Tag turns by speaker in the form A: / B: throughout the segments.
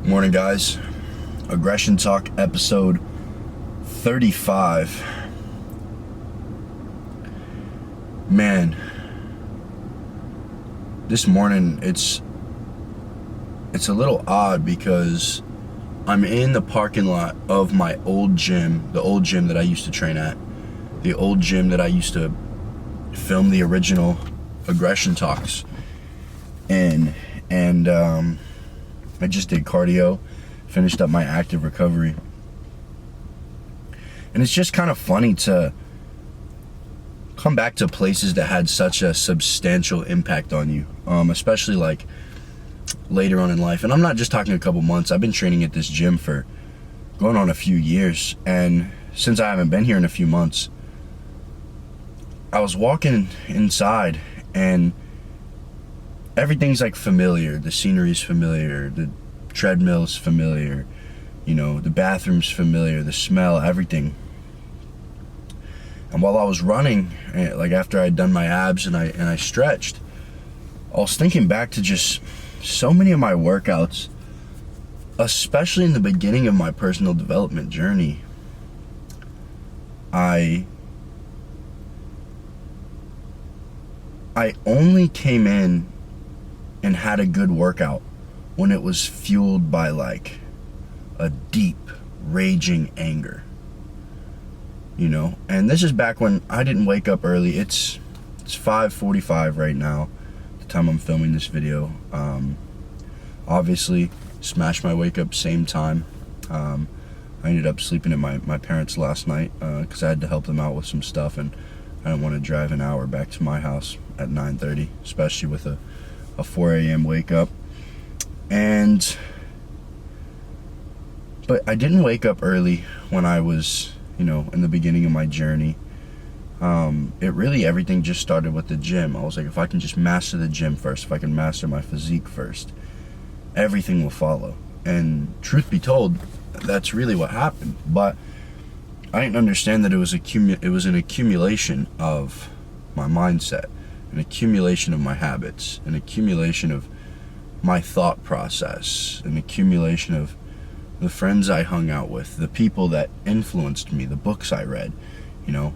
A: Morning, guys. Aggression Talk episode 35. Man, this morning it's a little odd because I'm in the parking lot of my old gym, the old gym that I used to train at, the old gym that I used to film the original Aggression Talks in, and I just did cardio, finished up my active recovery. And it's just kind of funny to come back to places that had such a substantial impact on you, especially like later on in life. And I'm not just talking a couple months. I've been training at this gym for going on a few years. And since I haven't been here in a few months, I was walking inside and everything's like familiar. The scenery's familiar, the treadmill's familiar, the bathroom's familiar, the smell, everything. And while I was running, like after I'd done my abs and I stretched, I was thinking back to just so many of my workouts, especially in the beginning of my personal development journey. I only came in and had a good workout when it was fueled by like a deep, raging anger. And this is back when I didn't wake up early. It's 5:45 right now, the time I'm filming this video. Obviously, smashed my wake up same time. I ended up sleeping at my parents' last night because I had to help them out with some stuff, and I didn't want to drive an hour back to my house at 9:30, especially with a 4 a.m. wake up. But I didn't wake up early when I was, in the beginning of my journey. Everything just started with the gym. I was like, if I can just master the gym first, if I can master my physique first, everything will follow. And truth be told, that's really what happened. But I didn't understand that it was an accumulation of my mindset, an accumulation of my habits, an accumulation of my thought process, an accumulation of the friends I hung out with, the people that influenced me, the books I read,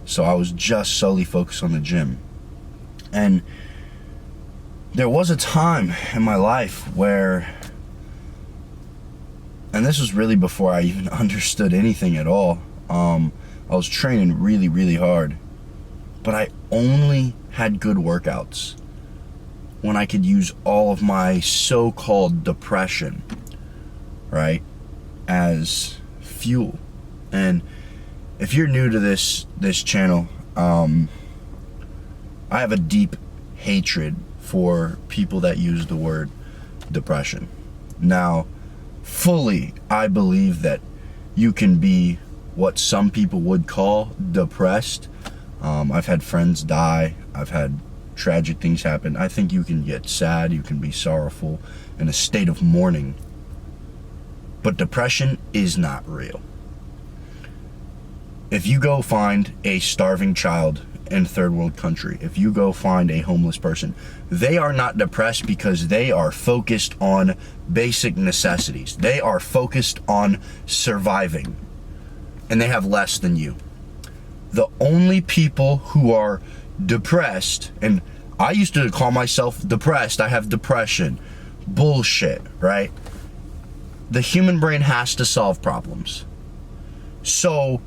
A: So I was just solely focused on the gym. And there was a time in my life where, and this was really before I even understood anything at all, I was training really, really hard, but I only had good workouts when I could use all of my so-called depression, right, as fuel. And if you're new to this channel, I have a deep hatred for people that use the word depression. Now, fully, I believe that you can be what some people would call depressed. I've had friends die. I've had tragic things happen. I think you can get sad. You can be sorrowful in a state of mourning. But depression is not real. If you go find a starving child in a third world country, if you go find a homeless person, they are not depressed because they are focused on basic necessities. They are focused on surviving, and they have less than you. The only people who are depressed, and I used to call myself depressed, I have depression. Bullshit, right? The human brain has to solve problems. So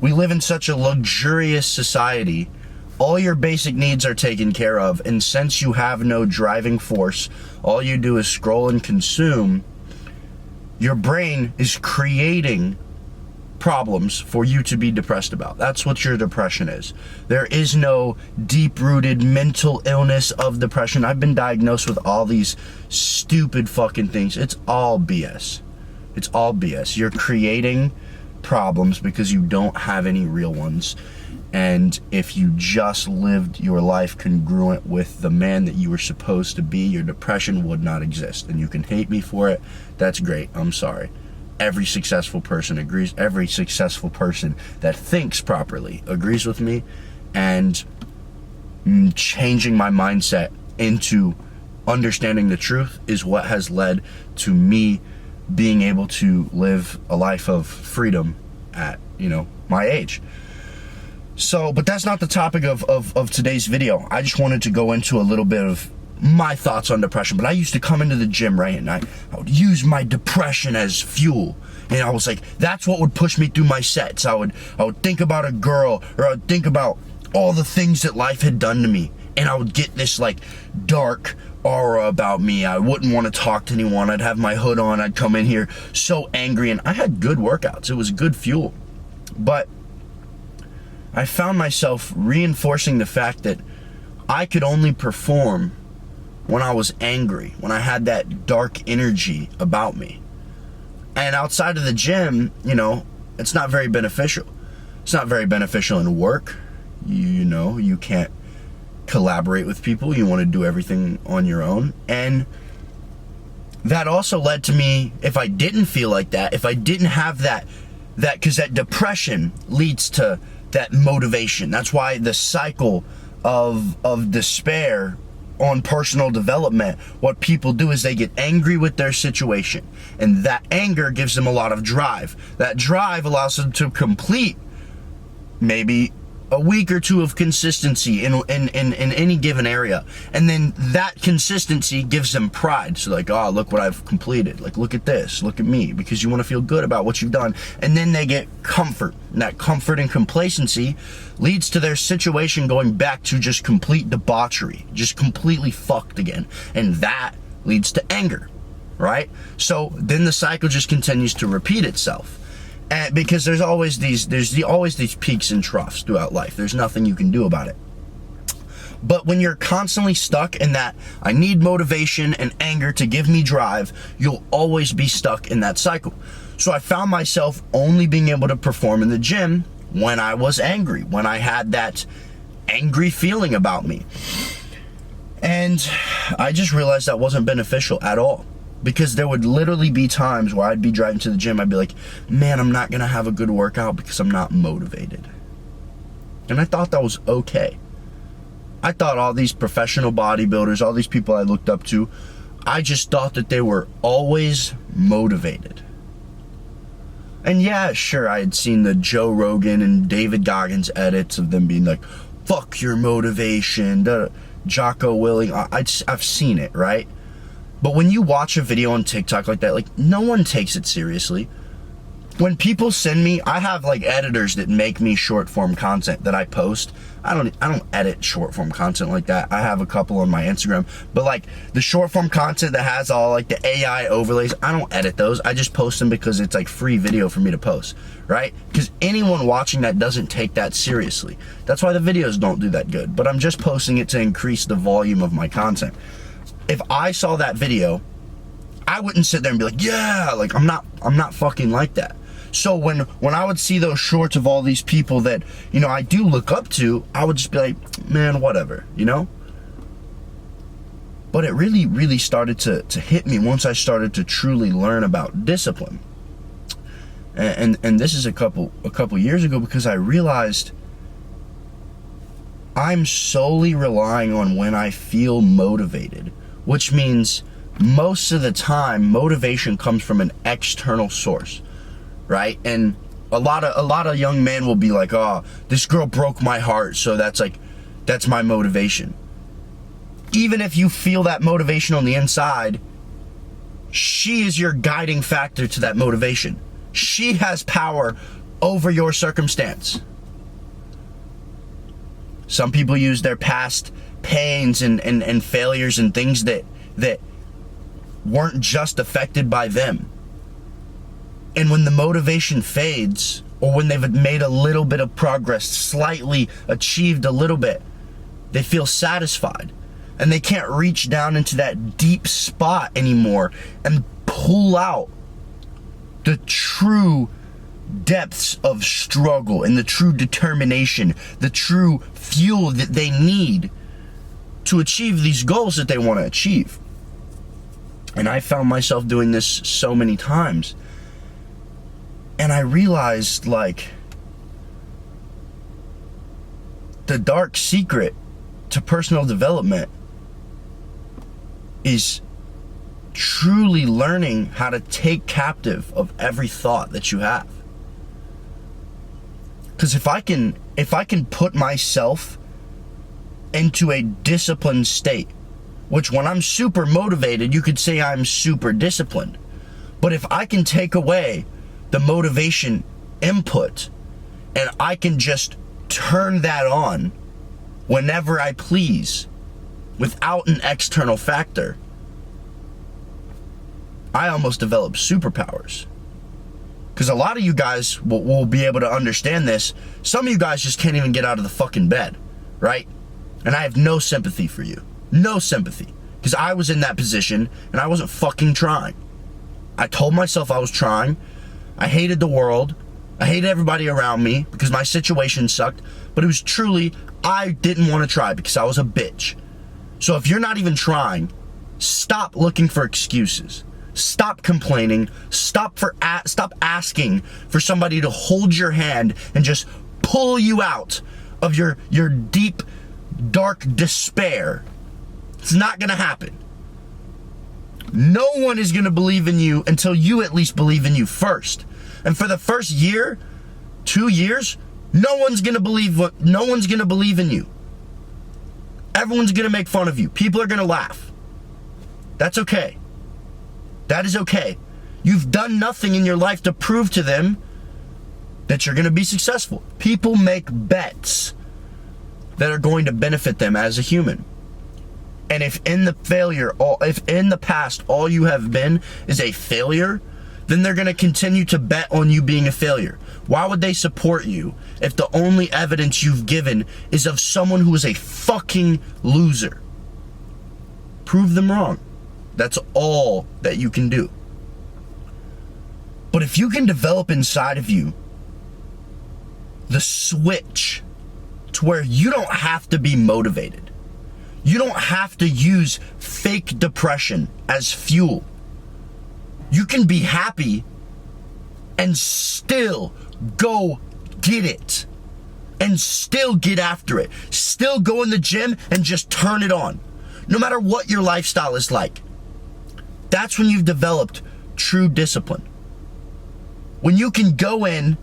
A: we live in such a luxurious society. All your basic needs are taken care of, and since you have no driving force, all you do is scroll and consume. Your brain is creating problems for you to be depressed about. That's what your depression is. There is no deep-rooted mental illness of depression. I've been diagnosed with all these stupid fucking things. It's all BS. It's all BS. You're creating problems because you don't have any real ones. And if you just lived your life congruent with the man that you were supposed to be, your depression would not exist. And you can hate me for it. That's great. I'm sorry. Every successful person agrees. Every successful person that thinks properly agrees with me. And changing my mindset into understanding the truth is what has led to me being able to live a life of freedom at, my age. So, but that's not the topic of today's video. I just wanted to go into a little bit of my thoughts on depression. But I used to come into the gym, right, and I would use my depression as fuel. And I was like, that's what would push me through my sets. I would think about a girl, or I would think about all the things that life had done to me. And I would get this like dark aura about me. I wouldn't want to talk to anyone. I'd have my hood on. I'd come in here so angry, and I had good workouts. It was good fuel. But I found myself reinforcing the fact that I could only perform when I was angry, when I had that dark energy about me. And outside of the gym, it's not very beneficial. It's not very beneficial in work. You can't collaborate with people. You want to do everything on your own. And that also led to me, if I didn't feel like that, if I didn't have that, because that depression leads to that motivation. That's why the cycle of despair on personal development, what people do is they get angry with their situation, and that anger gives them a lot of drive. That drive allows them to complete maybe a week or two of consistency in any given area, and then that consistency gives them pride. So like, oh, look what I've completed, like, look at this, look at me, because you want to feel good about what you've done. And then they get comfort, and that comfort and complacency leads to their situation going back to just complete debauchery, just completely fucked again, and that leads to anger, right? So then the cycle just continues to repeat itself. Because there's always these peaks and troughs throughout life. There's nothing you can do about it. But when you're constantly stuck in that, I need motivation and anger to give me drive, you'll always be stuck in that cycle. So I found myself only being able to perform in the gym when I was angry, when I had that angry feeling about me. And I just realized that wasn't beneficial at all. Because there would literally be times where I'd be driving to the gym, I'd be like, man, I'm not going to have a good workout because I'm not motivated. And I thought that was okay. I thought all these professional bodybuilders, all these people I looked up to, I just thought that they were always motivated. And yeah, sure, I had seen the Joe Rogan and David Goggins edits of them being like, fuck your motivation, Jocko Willing. I've seen it, right? But when you watch a video on TikTok like that, like, no one takes it seriously. When people send me, I have like editors that make me short form content that I post. I don't edit short form content like that. I have a couple on my Instagram, but like the short form content that has all like the AI overlays, I don't edit those. I just post them because it's like free video for me to post, right? Because anyone watching that doesn't take that seriously. That's why the videos don't do that good. But I'm just posting it to increase the volume of my content. If I saw that video, I wouldn't sit there and be like, yeah, like I'm not fucking like that. So when I would see those shorts of all these people that, I do look up to, I would just be like, man, whatever, But it really, really started to hit me once I started to truly learn about discipline. And this is a couple years ago, because I realized I'm solely relying on when I feel motivated. Which means most of the time, motivation comes from an external source, right? And a lot of young men will be like, oh, this girl broke my heart, so that's my motivation. Even if you feel that motivation on the inside, she is your guiding factor to that motivation. She has power over your circumstance. Some people use their past pains and failures and things that weren't just affected by them. And when the motivation fades, or when they've made a little bit of progress, slightly achieved a little bit, they feel satisfied. And they can't reach down into that deep spot anymore and pull out the true depths of struggle and the true determination, the true fuel that they need to achieve these goals that they want to achieve. And I found myself doing this so many times. And I realized, like, the dark secret to personal development is truly learning how to take captive of every thought that you have. Because if I can put myself into a disciplined state, which when I'm super motivated, you could say I'm super disciplined. But if I can take away the motivation input and I can just turn that on whenever I please without an external factor, I almost develop superpowers. Because a lot of you guys will be able to understand this. Some of you guys just can't even get out of the fucking bed, right? And I have no sympathy for you. No sympathy. Because I was in that position and I wasn't fucking trying. I told myself I was trying. I hated the world. I hated everybody around me because my situation sucked. But it was truly, I didn't want to try because I was a bitch. So if you're not even trying, stop looking for excuses. Stop complaining. Stop asking for somebody to hold your hand and just pull you out of your deep, dark despair. It's not going to happen. No one is going to believe in you until you at least believe in you first. And for the first year, 2 years, no one's going to believe in you. Everyone's going to make fun of you. People are going to laugh. That's okay. That is okay. You've done nothing in your life to prove to them that you're going to be successful. People make bets that are going to benefit them as a human. And if in the past all you have been is a failure, then they're going to continue to bet on you being a failure. Why would they support you if the only evidence you've given is of someone who is a fucking loser? Prove them wrong. That's all that you can do. But if you can develop inside of you the switch to where you don't have to be motivated, you don't have to use fake depression as fuel. You can be happy and still go get it. And still get after it. Still go in the gym and just turn it on. No matter what your lifestyle is like. That's when you've developed true discipline. When you can go in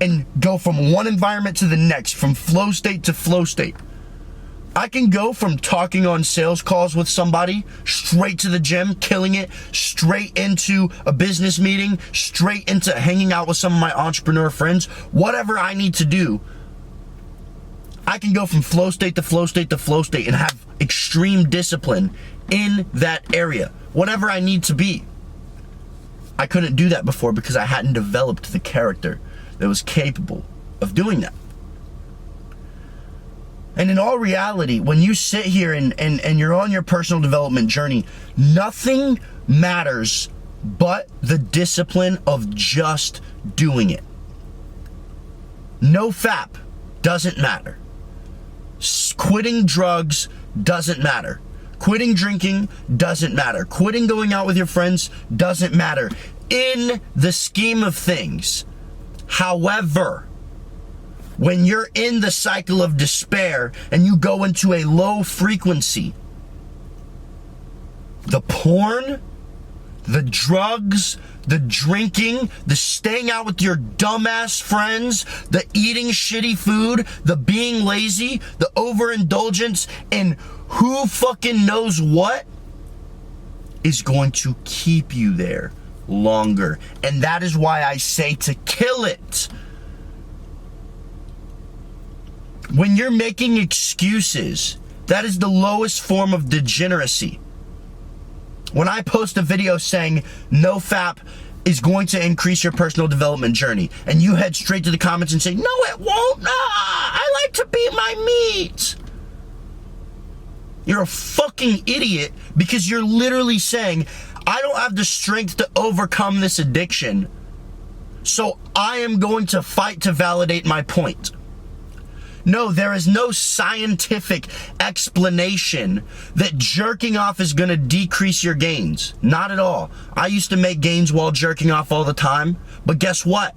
A: and go from one environment to the next, from flow state to flow state. I can go from talking on sales calls with somebody straight to the gym, killing it, straight into a business meeting, straight into hanging out with some of my entrepreneur friends. Whatever I need to do, I can go from flow state to flow state to flow state and have extreme discipline in that area. Whatever I need to be. I couldn't do that before because I hadn't developed the character that was capable of doing that. And in all reality, when you sit here and you're on your personal development journey, nothing matters but the discipline of just doing it. No FAP doesn't matter. Quitting drugs doesn't matter. Quitting drinking doesn't matter. Quitting going out with your friends doesn't matter in the scheme of things. However, when you're in the cycle of despair and you go into a low frequency, the porn, the drugs, the drinking, the staying out with your dumbass friends, the eating shitty food, the being lazy, the overindulgence, and who fucking knows what is going to keep you there longer. And that is why I say to kill it. When you're making excuses, that is the lowest form of degeneracy. When I post a video saying no FAP is going to increase your personal development journey, and you head straight to the comments and say, no, it won't. Nah, I like to beat my meat. You're a fucking idiot because you're literally saying, I don't have the strength to overcome this addiction, so I am going to fight to validate my point. No, there is no scientific explanation that jerking off is going to decrease your gains. Not at all. I used to make gains while jerking off all the time, but guess what?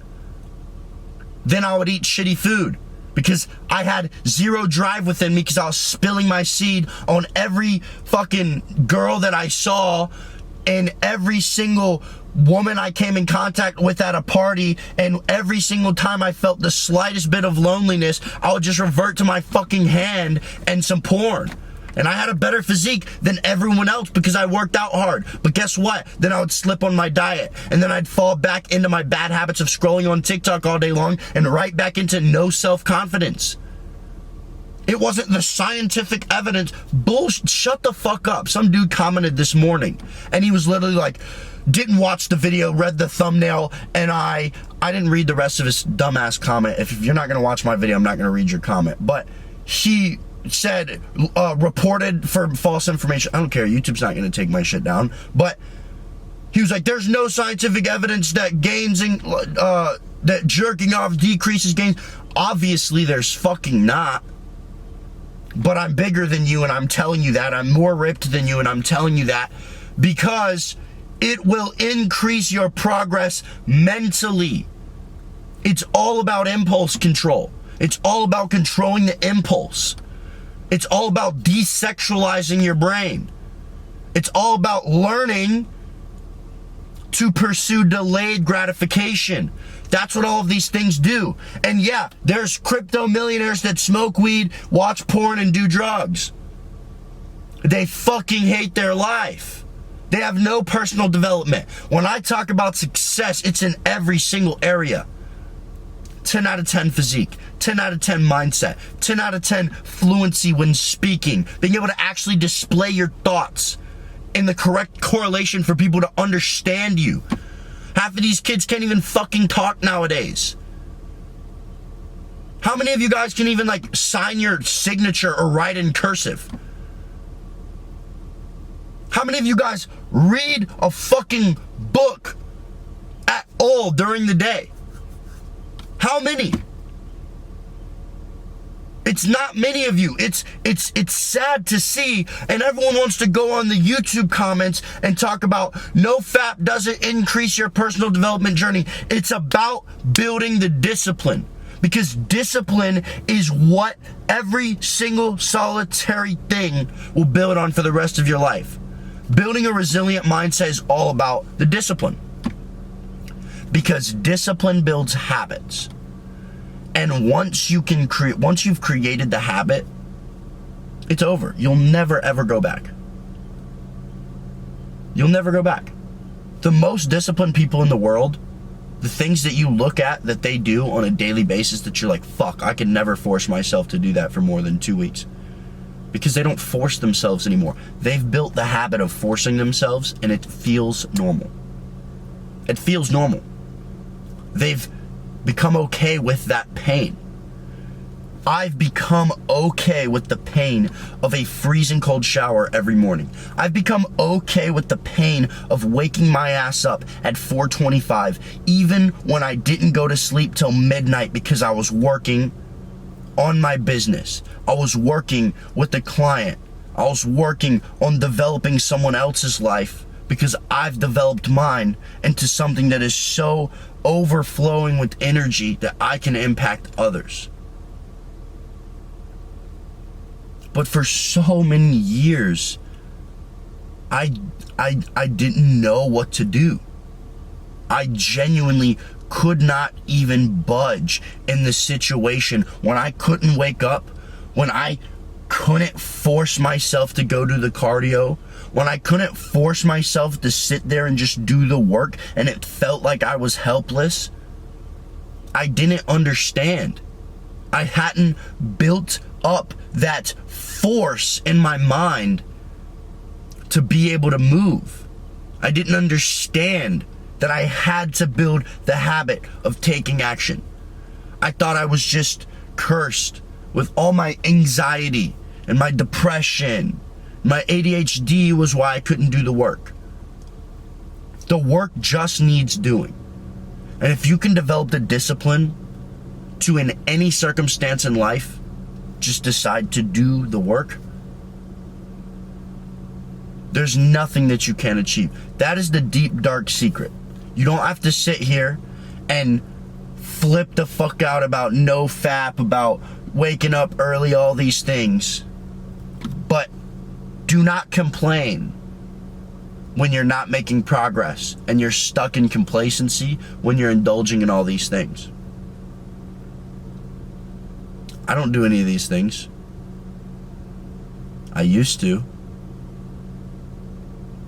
A: Then I would eat shitty food because I had zero drive within me because I was spilling my seed on every fucking girl that I saw and every single woman I came in contact with at a party, and every single time I felt the slightest bit of loneliness, I would just revert to my fucking hand and some porn. And I had a better physique than everyone else because I worked out hard. But guess what? Then I would slip on my diet. And then I'd fall back into my bad habits of scrolling on TikTok all day long and right back into no self-confidence. It wasn't the scientific evidence. Bullshit. Shut the fuck up. Some dude commented this morning and he was literally like, didn't watch the video, read the thumbnail, and I didn't read the rest of his dumbass comment. If you're not going to watch my video, I'm not going to read your comment. But he said, reported for false information. I don't care. YouTube's not going to take my shit down. But he was like, there's no scientific evidence that that jerking off decreases gains. Obviously, there's fucking not. But I'm bigger than you, and I'm telling you that. I'm more ripped than you, and I'm telling you that because it will increase your progress mentally. It's all about impulse control. It's all about controlling the impulse. It's all about desexualizing your brain. It's all about learning to pursue delayed gratification. That's what all of these things do. And yeah, there's crypto millionaires that smoke weed, watch porn, and do drugs. They fucking hate their life. They have no personal development. When I talk about success, it's in every single area. 10 out of 10 physique, 10 out of 10 mindset, 10 out of 10 fluency when speaking, being able to actually display your thoughts in the correct correlation for people to understand you. Half of these kids can't even fucking talk nowadays. How many of you guys can even like sign your signature or write in cursive? How many of you guys read a fucking book at all during the day? How many? It's not many of you. It's sad to see, and everyone wants to go on the YouTube comments and talk about NoFap doesn't increase your personal development journey. It's about building the discipline, because discipline is what every single solitary thing will build on for the rest of your life. Building a resilient mindset is all about the discipline, because discipline builds habits. And once you've created the habit, it's over. You'll never ever go back. You'll never go back. The most disciplined people in the world, the things that you look at that they do on a daily basis that you're like, fuck, I can never force myself to do that for more than 2 weeks. Because they don't force themselves anymore. They've built the habit of forcing themselves, and it feels normal. It feels normal. They've become okay with that pain. I've become okay with the pain of a freezing cold shower every morning. I've become okay with the pain of waking my ass up at 4:25, even when I didn't go to sleep till midnight because I was working on my business. I was working with a client. I was working on developing someone else's life, because I've developed mine into something that is so overflowing with energy that I can impact others. But for so many years, I didn't know what to do. I genuinely could not even budge in the situation when I couldn't wake up, when I couldn't force myself to go do the cardio, when I couldn't force myself to sit there and just do the work, and it felt like I was helpless. I didn't understand. I hadn't built up that force in my mind to be able to move. I didn't understand that I had to build the habit of taking action. I thought I was just cursed with all my anxiety and my depression. My ADHD was why I couldn't do the work. The work just needs doing. And if you can develop the discipline to, in any circumstance in life, just decide to do the work, there's nothing that you can't achieve. That is the deep, dark secret. You don't have to sit here and flip the fuck out about NoFap, about waking up early, all these things. But do not complain when you're not making progress and you're stuck in complacency when you're indulging in all these things. I don't do any of these things. I used to.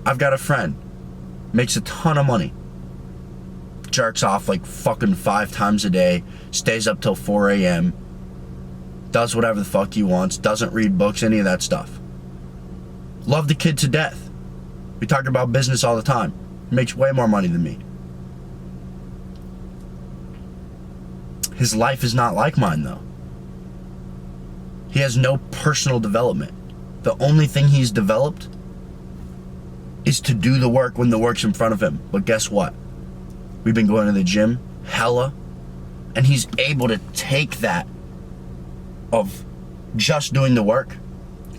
A: I've got a friend, makes a ton of money, jerks off like fucking 5 times a day, stays up till 4 a.m., does whatever the fuck he wants, doesn't read books, any of that stuff. Love the kid to death. We talk about business all the time. He makes way more money than me. His life is not like mine, though. He has no personal development. The only thing he's developed is to do the work when the work's in front of him. But guess what? We've been going to the gym, hella, and he's able to take that of just doing the work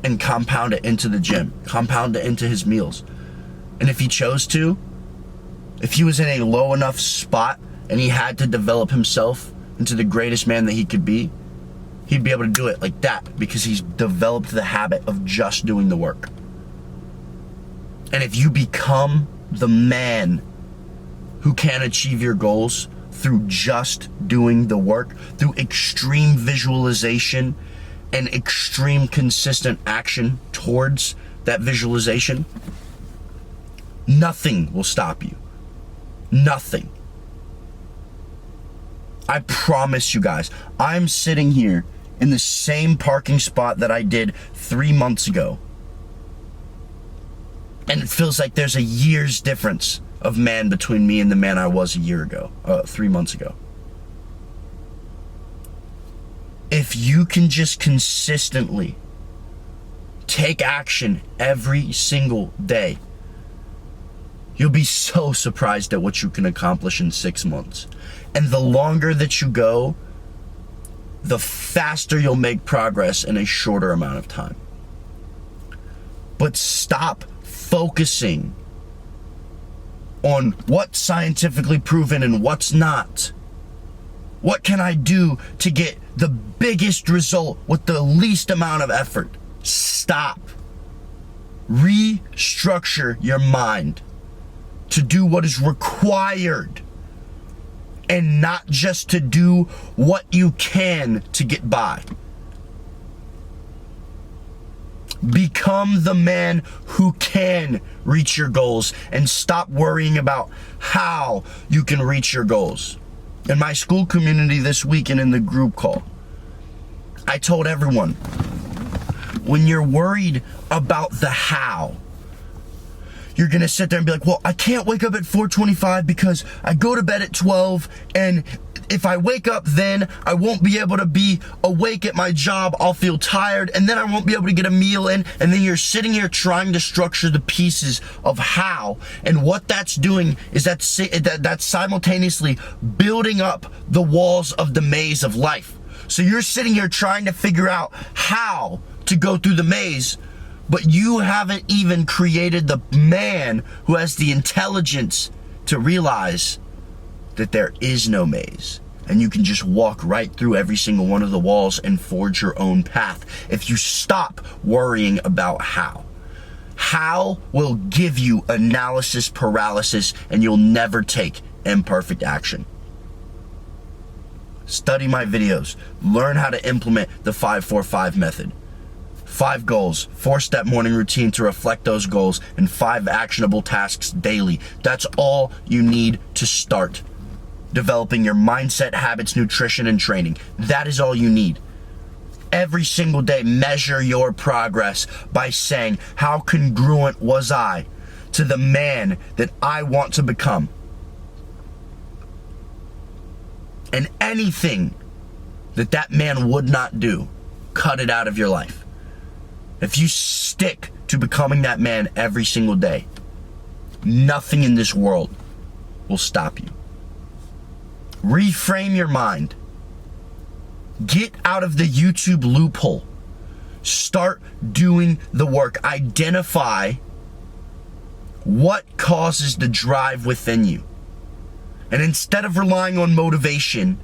A: and compound it into the gym, compound it into his meals. And if he chose to, if he was in a low enough spot and he had to develop himself into the greatest man that he could be, he'd be able to do it like that because he's developed the habit of just doing the work. And if you become the man who can achieve your goals through just doing the work, through extreme visualization and extreme consistent action towards that visualization, nothing will stop you. Nothing. I promise you guys, I'm sitting here in the same parking spot that I did 3 months ago. And it feels like there's a year's difference of man between me and the man I was 3 months ago. If you can just consistently take action every single day, you'll be so surprised at what you can accomplish in 6 months. And the longer that you go, the faster you'll make progress in a shorter amount of time. But stop focusing on what's scientifically proven and what's not. What can I do to get the biggest result with the least amount of effort? Stop. Restructure your mind to do what is required and not just to do what you can to get by. Become the man who can reach your goals and stop worrying about how you can reach your goals. In my school community this week and in the group call, I told everyone, when you're worried about the how, you're going to sit there and be like, well, I can't wake up at 4:25 because I go to bed at 12, and if I wake up then, I won't be able to be awake at my job. I'll feel tired, and then I won't be able to get a meal in. And then you're sitting here trying to structure the pieces of how. And what that's doing is that's simultaneously building up the walls of the maze of life. So you're sitting here trying to figure out how to go through the maze, but you haven't even created the man who has the intelligence to realize that there is no maze, and you can just walk right through every single one of the walls and forge your own path if you stop worrying about how. How will give you analysis paralysis, and you'll never take imperfect action. Study my videos. Learn how to implement the 5-4-5 method. 5 goals, 4-step morning routine to reflect those goals, and 5 actionable tasks daily. That's all you need to start developing your mindset, habits, nutrition, and training. That is all you need. Every single day, measure your progress by saying, how congruent was I to the man that I want to become? And anything that man would not do, cut it out of your life. If you stick to becoming that man every single day, nothing in this world will stop you. Reframe your mind. Get out of the YouTube loophole. Start doing the work. Identify what causes the drive within you. And instead of relying on motivation,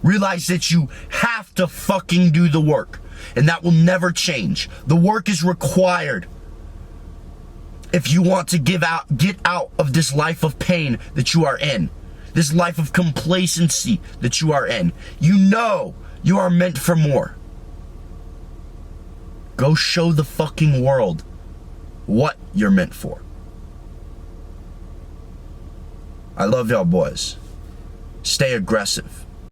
A: realize that you have to fucking do the work. And that will never change. The work is required. If you want to get out of this life of pain that you are in, this life of complacency that you are in, you know you are meant for more. Go show the fucking world what you're meant for. I love y'all boys. Stay aggressive.